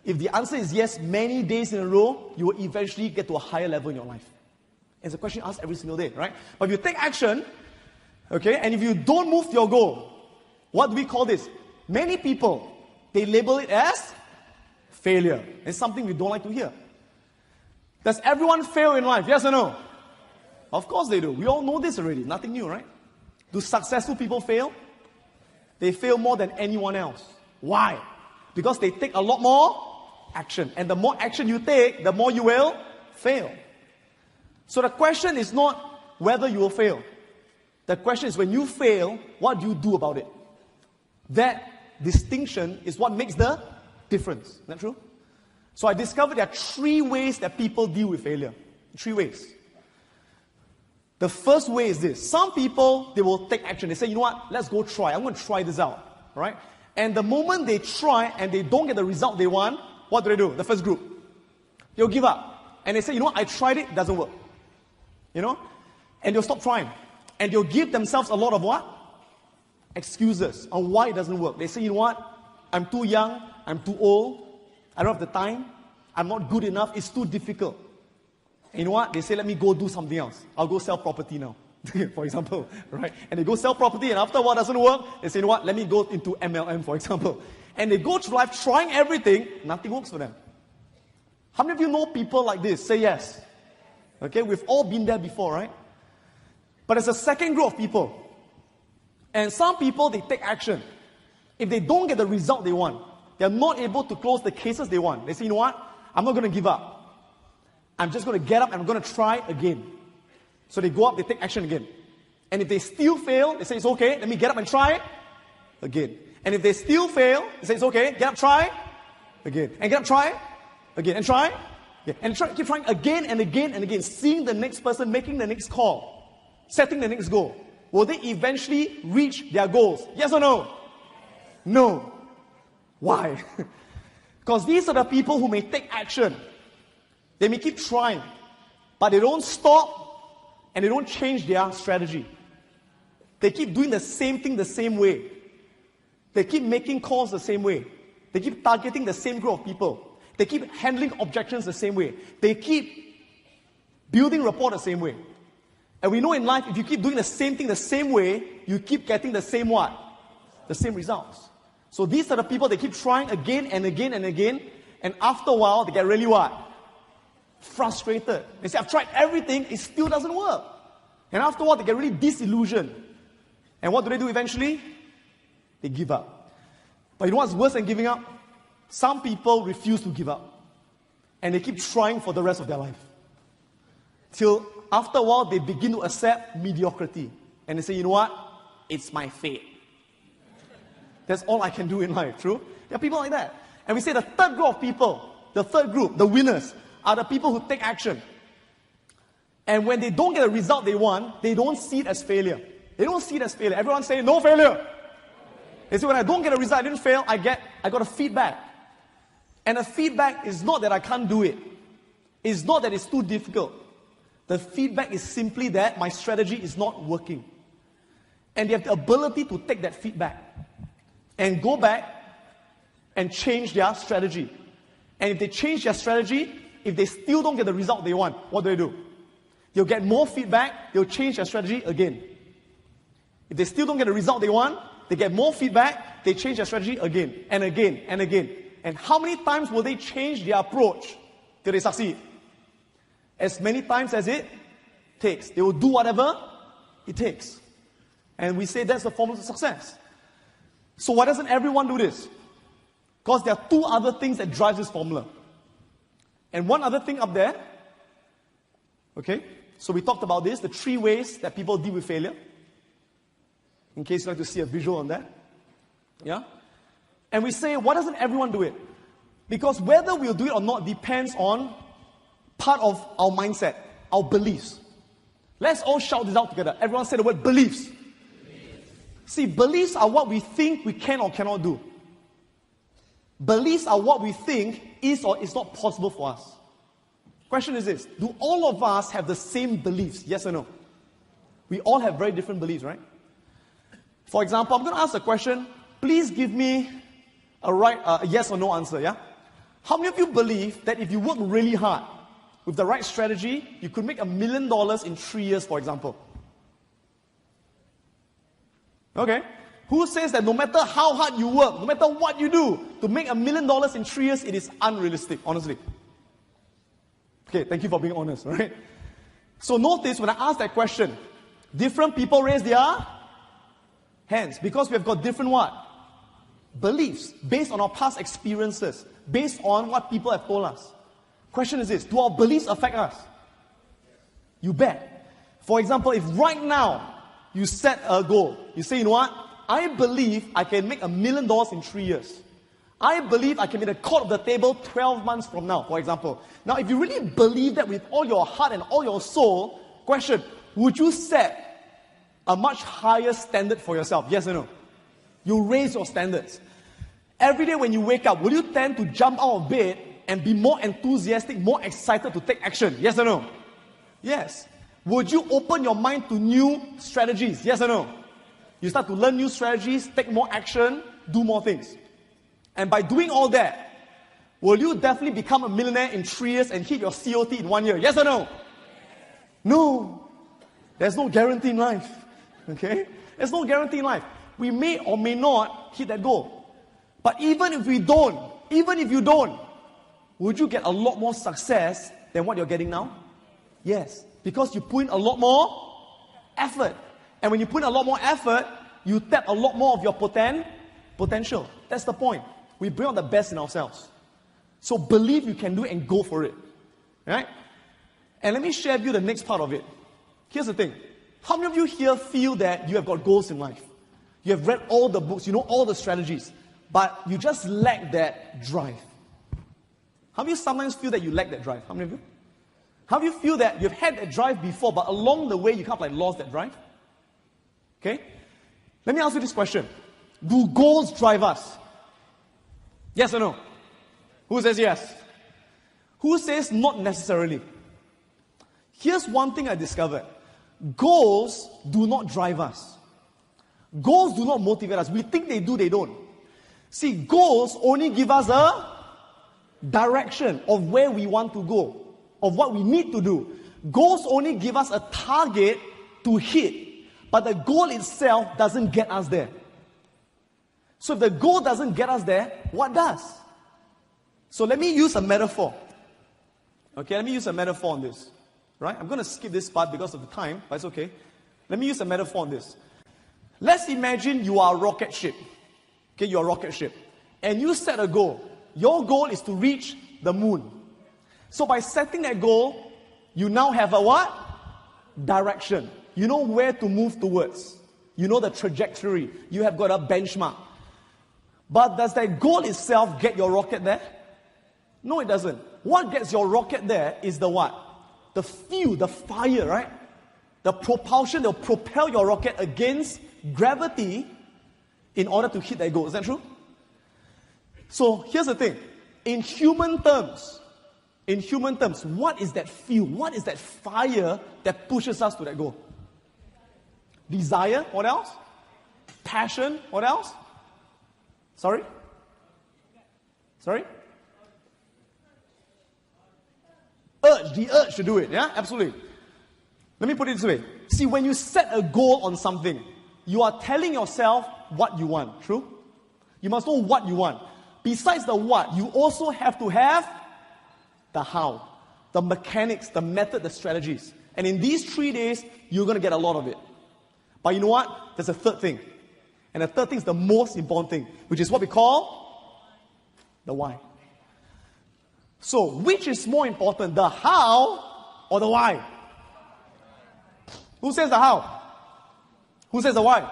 If the answer is yes, many days in a row, you will eventually get to a higher level in your life. It's a question asked every single day, right? But if you take action, okay, and if you don't move to your goal, what do we call this? Many people, they label it as failure. It's something we don't like to hear. Does everyone fail in life? Yes or no? Of course they do. We all know this already. Nothing new, right? Do successful people fail? They fail more than anyone else. Why? Because they take a lot more action. And the more action you take, the more you will fail. So the question is not whether you will fail. The question is when you fail, what do you do about it? That distinction is what makes the difference. Isn't that true? So I discovered there are 3 ways that people deal with failure. 3 ways. The first way is this. Some people, they will take action. They say, you know what, let's go try. I'm going to try this out. All right? And the moment they try and they don't get the result they want, what do? The first group. They'll give up. And they say, you know what, I tried it doesn't work. You know? And they'll stop trying. And they'll give themselves a lot of what? Excuses on why it doesn't work. They say, you know what, I'm too young, I'm too old, I don't have the time, I'm not good enough, it's too difficult. And you know what? They say, let me go do something else. I'll go sell property now, for example, right? And they go sell property, and after a while it doesn't work, they say, you know what, let me go into MLM, for example. And they go through life trying everything, nothing works for them. How many of you know people like this? Say yes. Okay, we've all been there before, right? But there's a second group of people. And some people, they take action. If they don't get the result they want, they're not able to close the cases they want. They say, you know what? I'm not going to give up. I'm just going to get up and I'm going to try again. So they go up, they take action again. And if they still fail, they say, it's okay, let me get up and try again. And if they still fail, they say, it's okay, get up, try again. And get up, try again. And try. Yeah. And try, keep trying again and again and again. Seeing the next person, making the next call, setting the next goal. Will they eventually reach their goals? Yes or no? No. Why? Because these are the people who may take action. They may keep trying, but they don't stop and they don't change their strategy. They keep doing the same thing the same way. They keep making calls the same way. They keep targeting the same group of people. They keep handling objections the same way. They keep building rapport the same way. And we know in life, if you keep doing the same thing the same way, you keep getting the same what? The same results. So these are the people that keep trying again and again and again, and after a while, they get really what? Frustrated. They say, I've tried everything, it still doesn't work. And after a while, they get really disillusioned. And what do eventually? They give up. But you know what's worse than giving up? Some people refuse to give up. And they keep trying for the rest of their life. Till after a while, they begin to accept mediocrity. And they say, you know what? It's my fate. That's all I can do in life, true? There are people like that. And we say the third group of people, the third group, the winners, are the people who take action. And when they don't get the result they want, they don't see it as failure. They don't see it as failure. Everyone say, no failure. They say, when I don't get a result, I didn't fail, I got a feedback. And the feedback is not that I can't do it. It's not that it's too difficult. The feedback is simply that my strategy is not working. And they have the ability to take that feedback and go back and change their strategy. And if they change their strategy, if they still don't get the result they want, what do? They'll get more feedback, they'll change their strategy again. If they still don't get the result they want, they get more feedback, they change their strategy again and again and again. And how many times will they change their approach till they succeed? As many times as it takes. They will do whatever it takes. And we say that's the formula to success. So why doesn't everyone do this? Because there are 2 other things that drive this formula. And one other thing up there. Okay, so we talked about this, the 3 ways that people deal with failure. In case you'd like to see a visual on that. Yeah? And we say, why doesn't everyone do it? Because whether we'll do it or not depends on part of our mindset, our beliefs. Let's all shout this out together. Everyone say the word beliefs. See, beliefs are what we think we can or cannot do. Beliefs are what we think is or is not possible for us. Question is this: do all of us have the same beliefs? Yes or no? We all have very different beliefs, right? For example, I'm going to ask a question. Please give me a yes or no answer, yeah? How many of you believe that if you work really hard with the right strategy, you could make $1 million in 3 years, for example? Okay. Who says that no matter how hard you work, no matter what you do, to make $1 million in 3 years, it is unrealistic, honestly? Okay, thank you for being honest, right? So notice when I ask that question, different people raise their hands because we have got different what? Beliefs based on our past experiences, based on what people have told us. Question is this: do our beliefs affect us? You bet. For example, if right now you set a goal, you say, you know what? I believe I can make $1 million in 3 years. I believe I can be the court of the table 12 months from now, for example. Now, if you really believe that with all your heart and all your soul, question, would you set a much higher standard for yourself? Yes or no? You raise your standards. Every day when you wake up, will you tend to jump out of bed and be more enthusiastic, more excited to take action? Yes or no? Yes. Would you open your mind to new strategies? Yes or no? You start to learn new strategies, take more action, do more things. And by doing all that, will you definitely become a millionaire in 3 years and hit your COT in 1 year? Yes or no? No. There's no guarantee in life. Okay? There's no guarantee in life. We may or may not hit that goal. But even if you don't, would you get a lot more success than what you're getting now? Yes. Because you put in a lot more effort. And when you put in a lot more effort, you tap a lot more of your potential. That's the point. We bring out the best in ourselves. So believe you can do it and go for it. Right? And let me share with you the next part of it. Here's the thing. How many of you here feel that you have got goals in life? You have read all the books, you know all the strategies, but you just lack that drive? How many of you sometimes feel that you lack that drive? How many of you? How do you feel that you've had that drive before, but along the way you kind of like lost that drive? Okay? Let me ask you this question. Do goals drive us? Yes or no? Who says yes? Who says not necessarily? Here's one thing I discovered. Goals do not drive us. Goals do not motivate us. We think they do, they don't. See, goals only give us a direction of where we want to go, of what we need to do. Goals only give us a target to hit, but the goal itself doesn't get us there. So if the goal doesn't get us there, what does? So let me use a metaphor. Okay, let me use a metaphor on this. Right? I'm going to skip this part because of the time, but it's okay. Let me use a metaphor on this. Let's imagine you are a rocket ship. Okay, you're a rocket ship. And you set a goal. Your goal is to reach the moon. So by setting that goal, you now have a what? Direction. You know where to move towards. You know the trajectory. You have got a benchmark. But does that goal itself get your rocket there? No, it doesn't. What gets your rocket there is the what? The fuel, the fire, right? The propulsion that will propel your rocket against gravity in order to hit that goal. Is that true? So here's the thing. In human terms, what is that fuel? What is that fire that pushes us to that goal? Desire. What else? Passion. What else? Sorry? The urge to do it. Yeah, absolutely. Let me put it this way. See, when you set a goal on something, you are telling yourself what you want. True? You must know what you want. Besides the what, you also have to have the how, the mechanics, the method, the strategies. And in these 3 days, you're going to get a lot of it. But you know what? There's a third thing. And the third thing is the most important thing, which is what we call the why. So, which is more important, the how or the why? Who says the how? Who says the why?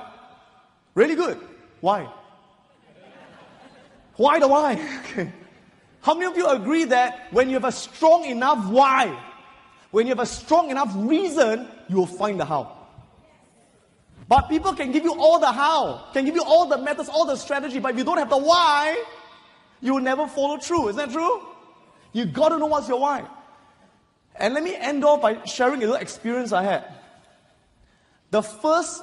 Really good. Why? Why the why? Okay. How many of you agree that when you have a strong enough why, when you have a strong enough reason, you will find the how? But people can give you all the how, can give you all the methods, all the strategy, but if you don't have the why, you will never follow through. Isn't that true? You got to know what's your why. And let me end off by sharing a little experience I had. The first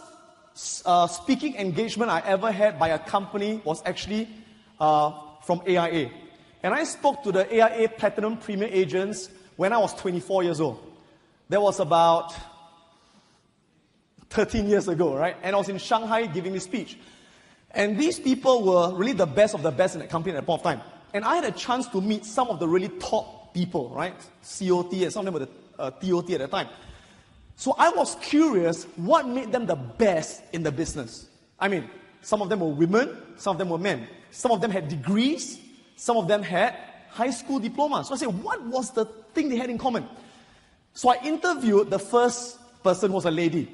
speaking engagement I ever had by a company was actually from AIA. And I spoke to the AIA Platinum Premier Agents when I was 24 years old. That was about 13 years ago, right? And I was in Shanghai giving this speech. And these people were really the best of the best in that company at that point of time. And I had a chance to meet some of the really top people, right? COT, and some of them were the TOT at that time. So I was curious what made them the best in the business. I mean, some of them were women, some of them were men. Some of them had degrees, some of them had high school diplomas. So I said, what was the thing they had in common? So I interviewed the first person, who was a lady.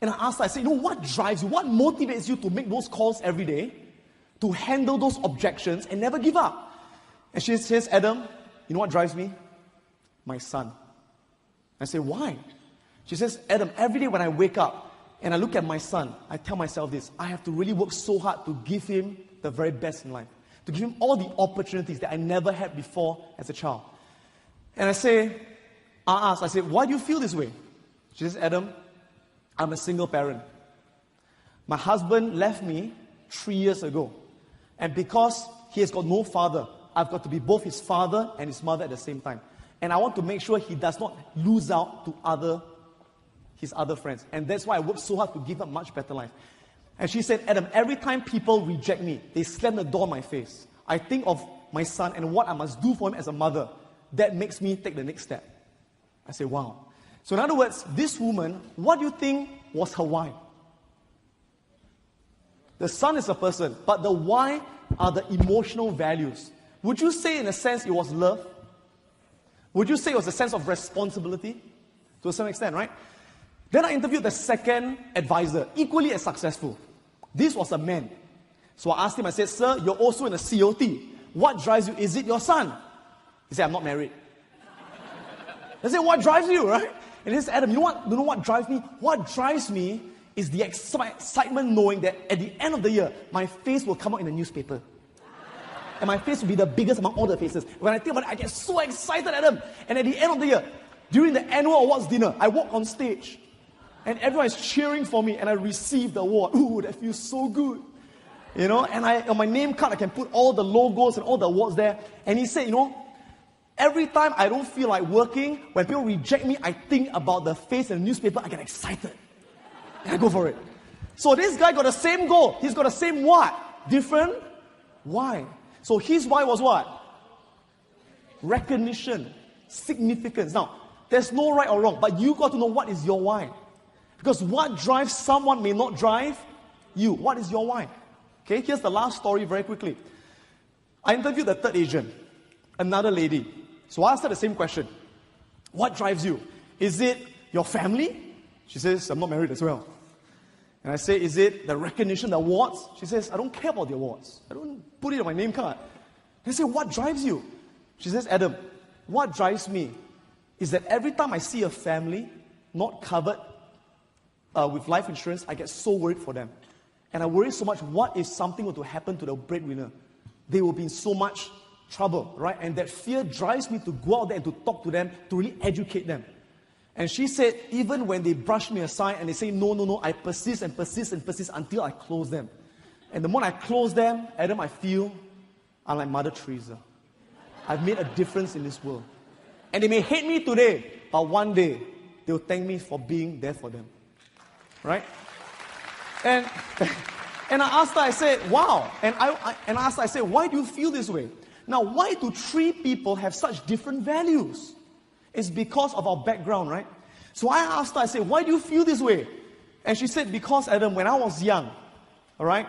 And I asked her, I said, what drives you? What motivates you to make those calls every day? To handle those objections and never give up? And she says, Adam, you know what drives me? My son. I say, why? She says, Adam, every day when I wake up and I look at my son, I tell myself this: I have to really work so hard to give him the very best in life. To give him all the opportunities that I never had before as a child. And I say, I say, why do you feel this way? She says, Adam, I'm a single parent. My husband left me 3 years ago. And because he has got no father, I've got to be both his father and his mother at the same time. And I want to make sure he does not lose out to his other friends. And that's why I work so hard to give him a much better life. And she said, Adam, every time people reject me, they slam the door in my face. I think of my son and what I must do for him as a mother. That makes me take the next step. I say, wow. So in other words, this woman, what do you think was her why? The son is a person, but the why are the emotional values. Would you say in a sense it was love? Would you say it was a sense of responsibility? To a certain extent, right? Then I interviewed the second advisor, equally as successful. This was a man. So I asked him, I said, sir, you're also in a COT. What drives you? Is it your son? He said, I'm not married. I said, what drives you, right? And he said, Adam, you know what drives me? What drives me is the excitement knowing that at the end of the year, my face will come out in the newspaper. And my face will be the biggest among all the faces. When I think about it, I get so excited, Adam. And at the end of the year, during the annual awards dinner, I walk on stage. And everyone is cheering for me. And I receive the award. Ooh, that feels so good. And on my name card, I can put all the logos and all the awards there. And he said, every time I don't feel like working, when people reject me, I think about the face in the newspaper, I get excited. And I go for it. So this guy got the same goal. He's got the same what? Different why. So his why was what? Recognition, significance. Now, there's no right or wrong, but you got to know what is your why. Because what drives someone may not drive you. What is your why? Okay, here's the last story very quickly. I interviewed the third agent, another lady. So I asked her the same question. What drives you? Is it your family? She says, I'm not married as well. And I say, is it the recognition, the awards? She says, I don't care about the awards. I don't put it on my name card. And I say, what drives you? She says, Adam, what drives me is that every time I see a family not covered with life insurance, I get so worried for them. And I worry so much, what if something were to happen to the breadwinner? They will be in so much trouble, right? And that fear drives me to go out there and to talk to them, to really educate them. And she said, even when they brush me aside and they say, no, I persist and persist and persist until I close them. And the moment I close them, Adam, I feel I'm like Mother Teresa. I've made a difference in this world. And they may hate me today, but one day, they'll thank me for being there for them. Right? And I asked her, I said, wow. And I asked her, I said, why do you feel this way? Now, why do three people have such different values? It's because of our background, right? So I asked her, I said, why do you feel this way? And she said, because, Adam, when I was young, all right,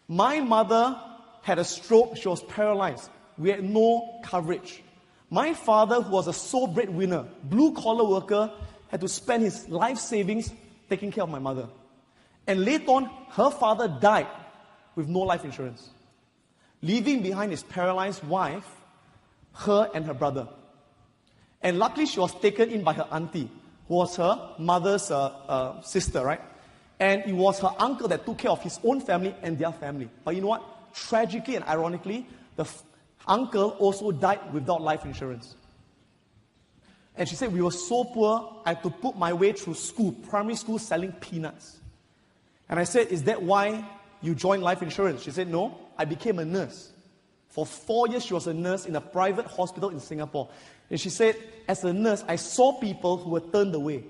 my mother had a stroke. She was paralyzed. We had no coverage. My father, who was a sole breadwinner, blue-collar worker, had to spend his life savings taking care of my mother. And later on, her father died with no life insurance, leaving behind his paralyzed wife her and her brother. And luckily, she was taken in by her auntie, who was her mother's sister, right? And it was her uncle that took care of his own family and their family. But you know what? Tragically and ironically, the uncle also died without life insurance. And she said, we were so poor, I had to put my way through school, primary school, selling peanuts. And I said, is that why you joined life insurance? She said, no, I became a nurse. For 4 years, she was a nurse in a private hospital in Singapore. And she said, as a nurse, I saw people who were turned away.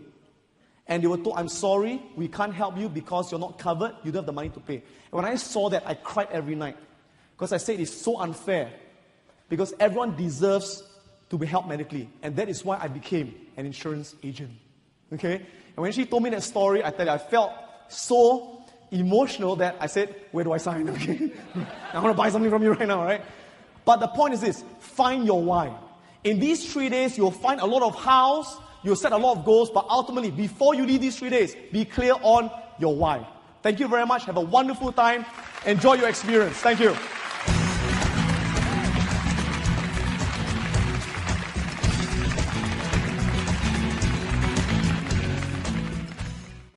And they were told, I'm sorry, we can't help you because you're not covered, you don't have the money to pay. And when I saw that, I cried every night. Because I said, it's so unfair. Because everyone deserves to be helped medically. And that is why I became an insurance agent. Okay? And when she told me that story, I tell you, I felt so emotional that I said, where do I sign? Okay? I want to buy something from you right now, right? But the point is this, find your why. In these 3 days, you'll find a lot of hows, you'll set a lot of goals, but ultimately, before you leave these 3 days, be clear on your why. Thank you very much. Have a wonderful time. Enjoy your experience. Thank you.